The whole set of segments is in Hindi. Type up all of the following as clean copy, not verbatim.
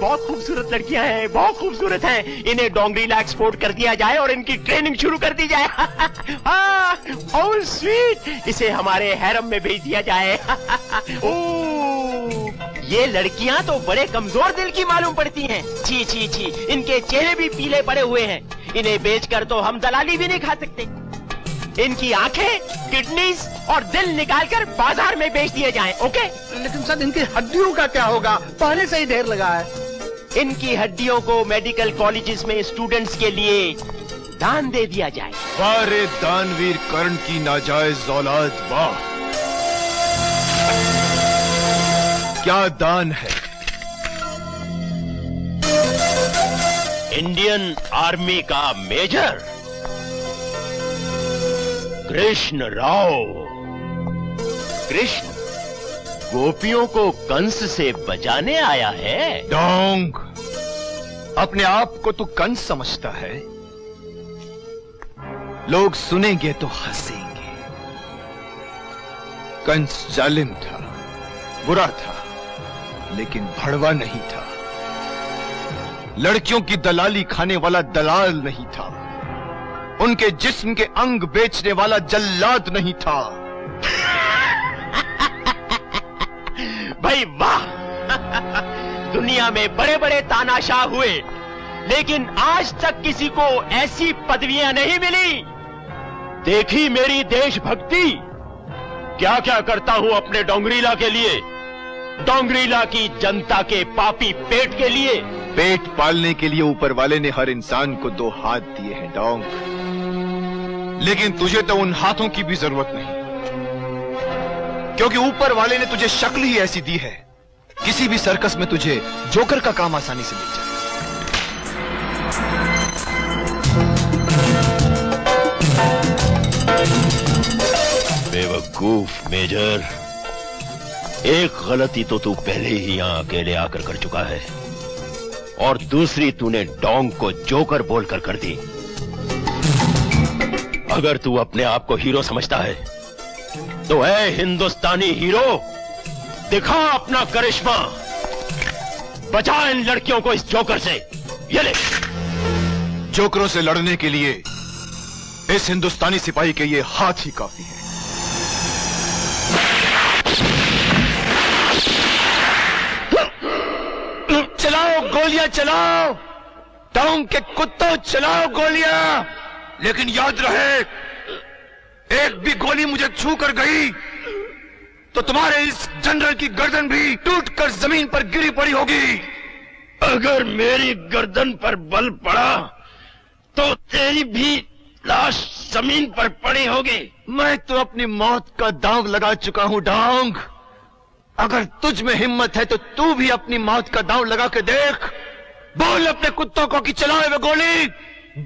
बहुत खूबसूरत लड़कियां हैं, बहुत खूबसूरत हैं। इन्हें डोंगरीला एक्सपोर्ट कर दिया जाए और इनकी ट्रेनिंग शुरू कर दी जाए। हाउ स्वीट, इसे हमारे हैरम में भेज दिया जाए। ये लड़कियां तो बड़े कमजोर दिल की मालूम पड़ती हैं। छी छी छी, इनके चेहरे भी पीले पड़े हुए हैं। इन्हें बेचकर तो हम दलाली भी नहीं खा सकते। इनकी आंखें, किडनीज और दिल निकालकर बाजार में बेच दिए जाएं, ओके? लेकिन सर इनकी हड्डियों का क्या होगा? पहले से ही ढेर लगा है। इनकी हड्डियों को मेडिकल कॉलेजेस में स्टूडेंट्स के लिए दान दे दिया जाए। वारे दानवीर कर्ण की नाजायज औलाद, वाह क्या दान है। इंडियन आर्मी का मेजर कृष्ण राव। कृष्ण गोपियों को कंस से बचाने आया है। डोंग, अपने आप को तू कंस समझता है? लोग सुनेंगे तो हंसेंगे। कंस जालिम था, बुरा था, लेकिन भड़वा नहीं था। लड़कियों की दलाली खाने वाला दलाल नहीं था। उनके जिस्म के अंग बेचने वाला जल्लाद नहीं था। भाई वाह। दुनिया में बड़े बड़े तानाशाह हुए, लेकिन आज तक किसी को ऐसी पदवियां नहीं मिली। देखी मेरी देशभक्ति, क्या क्या करता हूं अपने डोंगरीला के लिए, डोंगरीला की जनता के पापी पेट के लिए। पेट पालने के लिए ऊपर वाले ने हर इंसान को 2 हाथ दिए हैं डोंग, लेकिन तुझे तो उन हाथों की भी जरूरत नहीं, क्योंकि ऊपर वाले ने तुझे शक्ल ही ऐसी दी है, किसी भी सर्कस में तुझे जोकर का काम आसानी से मिल जाए। बेवकूफ मेजर, एक गलती तो तू पहले ही यहां अकेले आकर कर चुका है, और दूसरी तूने डोंग को जोकर बोलकर कर दी। अगर तू अपने आप को हीरो समझता है तो है हिंदुस्तानी हीरो, दिखा अपना करिश्मा, बचा इन लड़कियों को इस जोकर से। ये ले। जोकरों से लड़ने के लिए इस हिंदुस्तानी सिपाही के ये हाथ ही काफी है। चलाओ गोलियां चलाओ, डोंग के कुत्तों चलाओ गोलियां, लेकिन याद रहे एक भी गोली मुझे छू कर गई तो तुम्हारे इस जनरल की गर्दन भी टूटकर जमीन पर गिरी पड़ी होगी। अगर मेरी गर्दन पर बल पड़ा तो तेरी भी लाश जमीन पर पड़ी होगी। मैं तो अपनी मौत का दांव लगा चुका हूं डोंग, अगर तुझ में हिम्मत है तो तू भी अपनी मौत का दांव लगा के देख। बोल अपने कुत्तों को कि चलाए वे गोली,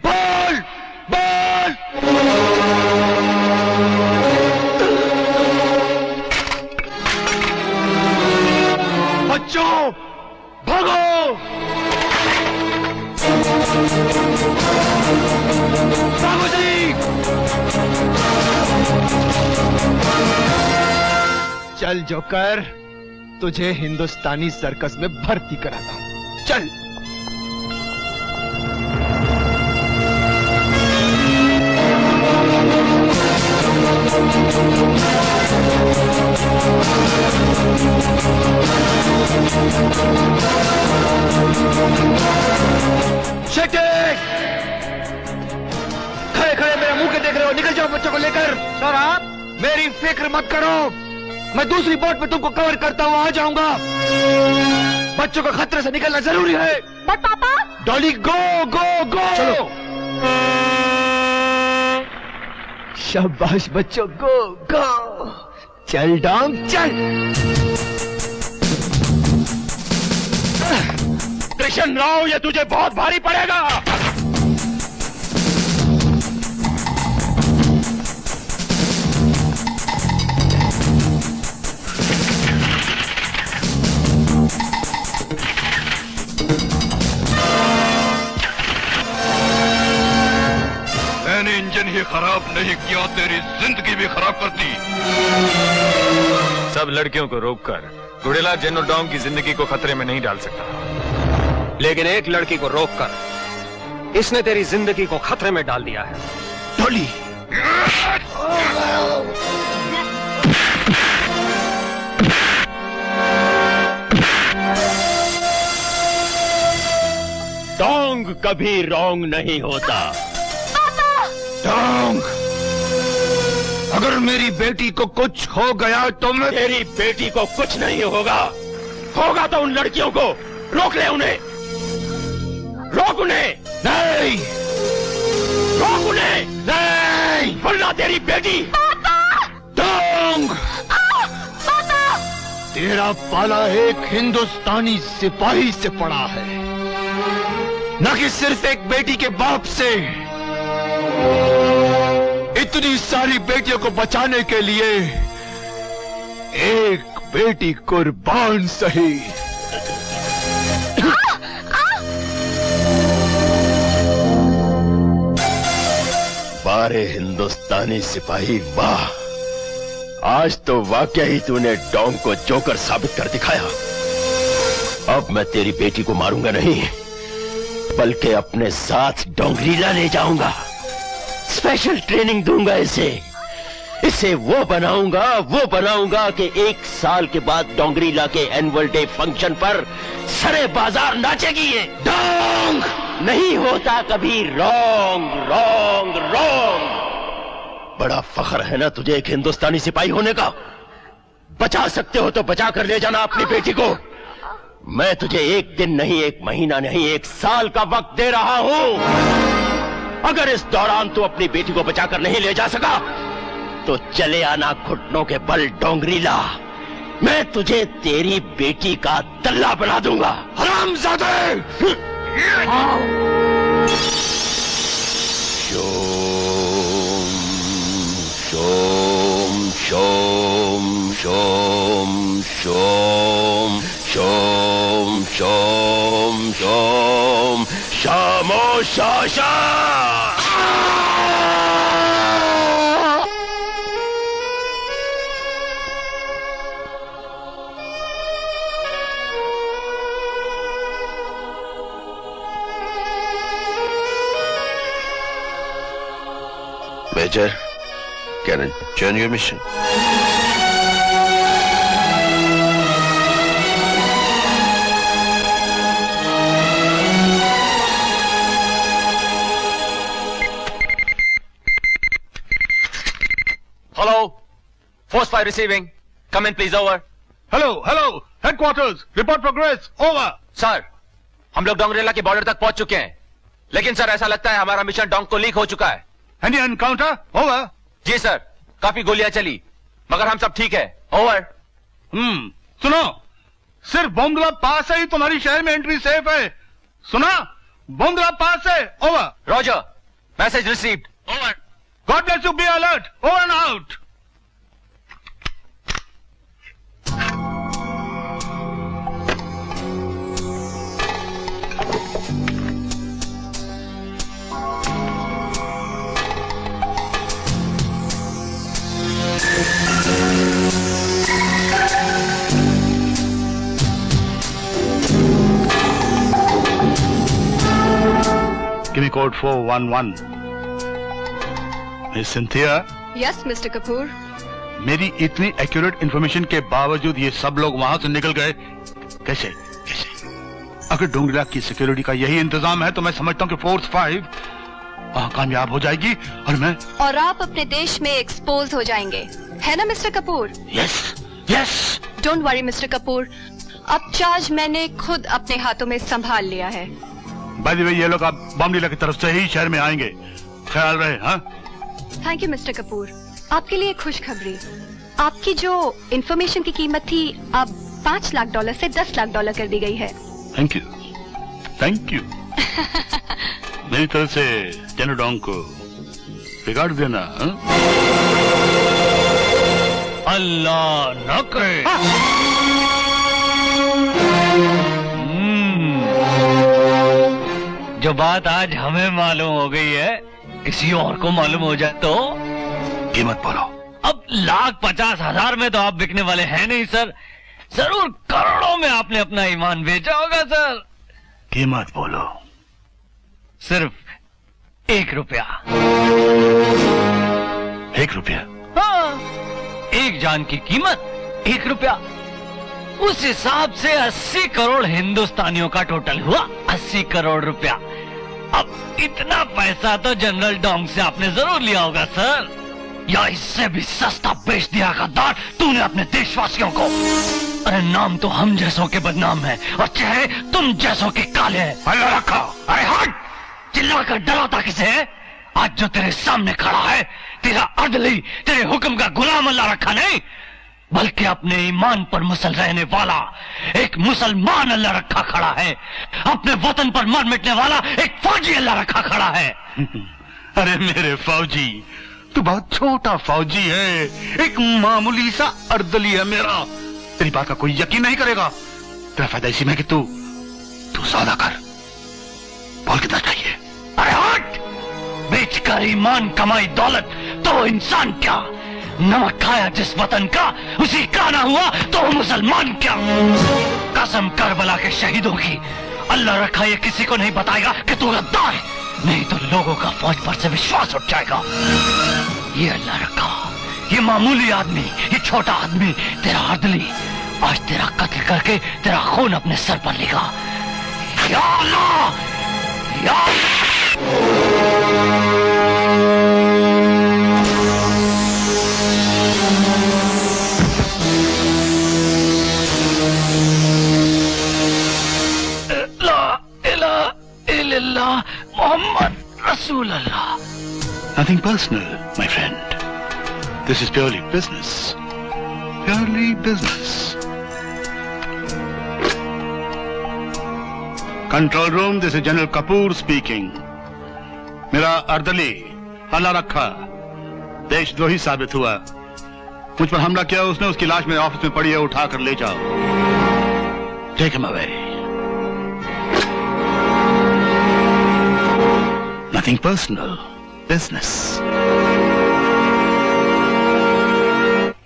बोल बोल। बच्चों भागो, भागो जी। चल जोकर, तुझे हिंदुस्तानी सर्कस में भर्ती कराता हूं, चल। खड़े खड़े मेरे मुंह के देख रहे हो, निकल जाओ बच्चों को लेकर। सर आप? मेरी फिक्र मत करो, मैं दूसरी बोट पे तुमको कवर करता हुआ आ जाऊंगा। बच्चों को खतरे से निकलना जरूरी है। बट पापा। डॉली गो गो गो। चलो। शाबाश बच्चों, गो गो। चल डोंग चल। कृष्ण राव, ये तुझे बहुत भारी पड़ेगा। मैंने इंजन ही खराब नहीं किया, तेरी जिंदगी भी खराब कर दी। सब लड़कियों को रोककर गुड़ेला जेनो डोंग की जिंदगी को खतरे में नहीं डाल सकता। लेकिन एक लड़की को रोककर इसने तेरी जिंदगी को खतरे में डाल दिया है। डॉली, डोंग कभी रोंग नहीं होता। डोंग, अगर मेरी बेटी को कुछ हो गया तो मैं तेरी बेटी को कुछ नहीं होगा। होगा तो उन लड़कियों को रोक ले, उन्हें रोक, उन्हें नहीं, रोक, उन्हें नहीं, वरना तेरी बेटी। डोंग, तेरा पाला एक हिंदुस्तानी सिपाही से पड़ा है, न कि सिर्फ एक बेटी के बाप से। इतनी सारी बेटियों को बचाने के लिए एक बेटी कुर्बान सही। बारे हिंदुस्तानी सिपाही, वाह! आज तो वाकई ही तूने डोंग को जोकर साबित कर दिखाया। अब मैं तेरी बेटी को मारूंगा नहीं, बल्कि अपने साथ डोंगरीला ले जाऊंगा। स्पेशल ट्रेनिंग दूंगा इसे वो बनाऊंगा कि 1 साल के बाद डोंगरीला के एनुअल डे फंक्शन पर सरे बाजार नाचेगी ये। डोंग, नहीं होता कभी रोंग रोंग रोंग। बड़ा फख्र है ना तुझे एक हिंदुस्तानी सिपाही होने का। बचा सकते हो तो बचा कर ले जाना अपनी बेटी को। मैं तुझे 1 दिन नहीं, 1 महीना नहीं, 1 साल का वक्त दे रहा हूं। अगर इस दौरान तू अपनी बेटी को बचाकर नहीं ले जा सका तो चले आना घुटनों के बल डोंगरीला। मैं तुझे तेरी बेटी का तल्ला बना दूंगा। हरामजादे! शोम शोम शोम शोम शोम शोम शोम शामो शाशा। Major, can I join your mission? Hello, force fire receiving. Come in please, over. Hello hello, headquarters, report progress, over. Sir, हम लोग डोंगरेला के बॉर्डर तक पहुंच चुके हैं, लेकिन सर ऐसा लगता है हमारा मिशन डोंग को लीक हो चुका है। Any encounter? ओवर। जी सर, काफी गोलियां चली, मगर हम सब ठीक है। ओवर। सुनो, सिर्फ बोमदला पास से ही तुम्हारी शहर में एंट्री सेफ है। सुना? बोमदला पास से। Over. Roger, message received. Over. God bless you, be alert. Over and out. Give me code 411. Miss Cynthia, yes mister Kapoor. मेरी इतनी एक्यूरेट इंफॉर्मेशन के बावजूद ये सब लोग वहां से निकल गए कैसे? अगर डोंगरीला की सिक्योरिटी का यही इंतजाम है तो मैं समझता हूँ कि फोर्स 5 वहां कामयाब हो जाएगी और आप अपने देश में एक्सपोज हो जाएंगे, है ना mister Kapoor? Yes yes. Don't worry mister Kapoor, अब चार्ज मैंने खुद अपने हाथों में संभाल लिया है। बाय द वे, ये लोग अब बॉम्बेला की तरफ से ही शहर में आएंगे, ख्याल रहे। हाँ, थैंक यू मिस्टर कपूर। आपके लिए खुशखबरी, आपकी जो इंफॉर्मेशन की कीमत थी अब $5 लाख से $10 लाख कर दी गई है। Thank you thank you. मेरी तरफ से जनरल डोंग को बिगाड़ देना। अल्लाह न करे। जो बात आज हमें मालूम हो गई है, किसी और को मालूम हो जाए तो कीमत बोलो। अब 1,50,000 में तो आप बिकने वाले हैं नहीं सर, जरूर करोड़ों में आपने अपना ईमान बेचा होगा सर। कीमत बोलो। सिर्फ 1 रुपया। 1 रुपया? हाँ, एक जान की कीमत 1 रुपया। उस हिसाब से 80 करोड़ हिंदुस्तानियों का टोटल हुआ 80 करोड़ रुपया। अब इतना पैसा तो जनरल डोंग से आपने जरूर लिया होगा सर, या इससे भी सस्ता बेच दिया गद्दार तूने अपने देशवासियों को। अरे नाम तो हम जैसों के बदनाम है और चेहरे तुम जैसों के काले हैं। अल्लाह रखा। अरे हट, चिल्लाकर डराता किसे है? आज जो तेरे सामने खड़ा है तेरा अदली, तेरे हुक्म का गुलाम अल्लाह रखा नहीं, बल्कि अपने ईमान पर मुसल रहने वाला एक मुसलमान अल्लाह रखा खड़ा है। अपने वतन पर मर मिटने वाला एक फौजी अल्लाह रखा खड़ा है। अरे मेरे फौजी, तू बहुत छोटा फौजी है, एक मामूली सा अर्दली है मेरा। तेरी बात का कोई यकीन नहीं करेगा। तेरा फायदा इसी में कि तू सौदा कर। बोल कितना चाहिए? अरे हट, बेचकर ईमान कमाई दौलत तो इंसान क्या, नमक खाया जिस वतन का उसी का ना हुआ तो मुसलमान क्या। कसम करबला के शहीदों की, अल्लाह रखा ये किसी को नहीं बताएगा कि तू गद्दार है, नहीं तो लोगों का फौज पर से विश्वास उठ जाएगा। ये अल्लाह रखा, ये मामूली आदमी, ये छोटा आदमी, तेरा अर्दली आज तेरा कत्ल करके तेरा खून अपने सर पर लेगा। या अल्लाह, या मोहम्मद रसूल अल्लाह। Nothing personal, my friend. This is purely business. Purely business. Control room, this is General Kapoor speaking. मेरा अर्दली अल्लाह रखा देशद्रोही साबित हुआ। मुझ पर हमला किया उसने, उसकी लाश मेरे ऑफिस में पड़ी है, उठाकर ले जाओ। Take him away. Nothing personal. Business.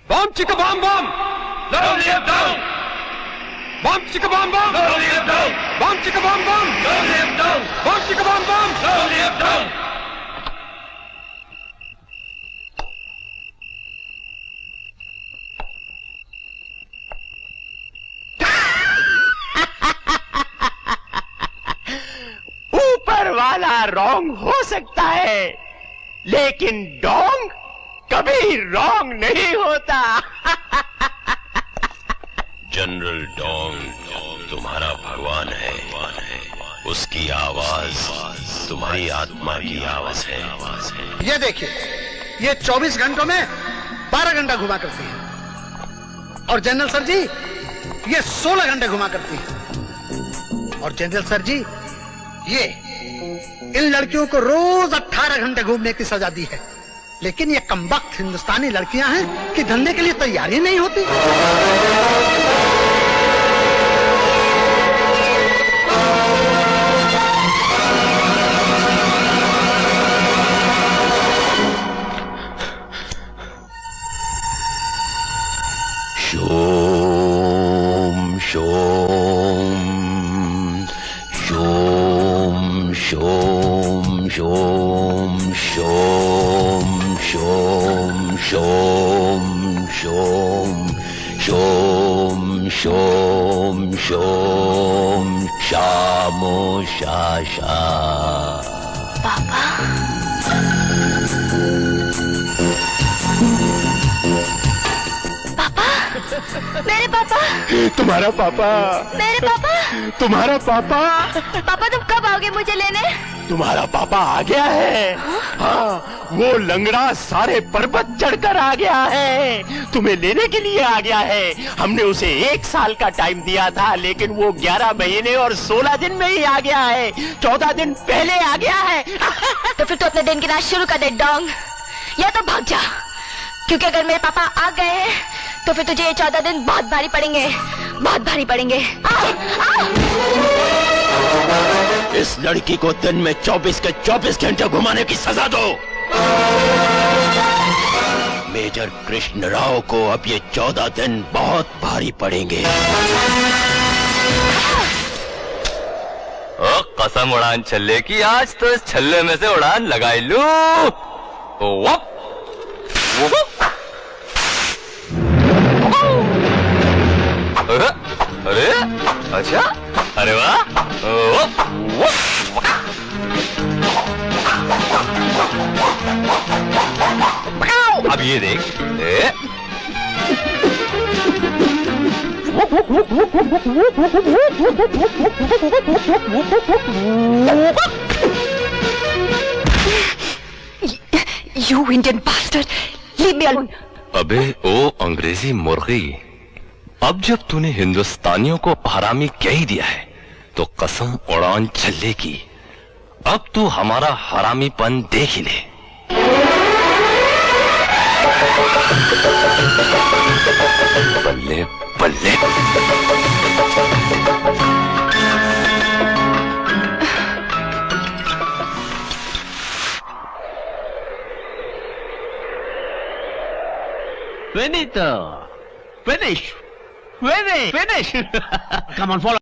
Bomb chicka bomb bomb! Slowly up down! Bomb chicka bomb bomb! Slowly up down! Bomb chicka bomb bomb! Slowly up down! Bomb chicka bomb bomb! Slowly up down! ऊपर वाला रॉन्ग हो सकता है, लेकिन डोंग कभी रॉन्ग नहीं होता। जनरल डोंग तुम्हारा भगवान है, उसकी आवाज तुम्हारी आत्मा की आवाज है। ये देखिए, ये 24 घंटों में 12 घंटा घुमा करती है, और जनरल सर जी ये 16 घंटे घुमा करती है। और जनरल सर जी ये इन लड़कियों को रोज 18 घंटे घूमने की सजा दी है, लेकिन ये कमबख्त हिंदुस्तानी लड़कियां हैं कि धंधे के लिए तैयार ही नहीं होती। शोम शोम शोम शोम शोम शोम शोम शोम शोम शोम शोम शामो शाशा। मेरे पापा, तुम्हारा पापा, मेरे पापा, तुम्हारा पापा, पापा तुम कब आओगे मुझे लेने? तुम्हारा पापा आ गया है। हाँ, वो लंगड़ा सारे पर्वत चढ़कर आ गया है, तुम्हें लेने के लिए आ गया है। हमने उसे 1 साल का टाइम दिया था, लेकिन वो 11 महीने और 16 दिन में ही आ गया है। 14 दिन पहले आ गया है। तो फिर तू अपने दिन गिनना शुरू कर दे डोंग, या तो भाग जा, क्योंकि अगर मेरे पापा आ गए हैं तो फिर तुझे ये 14 दिन बहुत भारी पड़ेंगे, बहुत भारी पड़ेंगे। इस लड़की को दिन में 24 के 24 घंटे घुमाने की सजा दो। मेजर कृष्ण राव को अब ये 14 दिन बहुत भारी पड़ेंगे। ओ कसम उड़ान छल्ले की, आज तो इस छल्ले में से उड़ान लगाई लू। वप, वप। अरे अच्छा, अरे वाह। वप, वप, वप। अब ये देख, You Indian bastard! Leave me alone. अबे ओ अंग्रेजी मुर्गी, अब जब तूने हिंदुस्तानियों को हरामी कह ही दिया है तो कसम उड़ान छल्ले की, अब तू हमारा हरामीपन देख ही ले। बल्ले बल्ले। Finito. Finish. Finish. Finish. Come on, follow.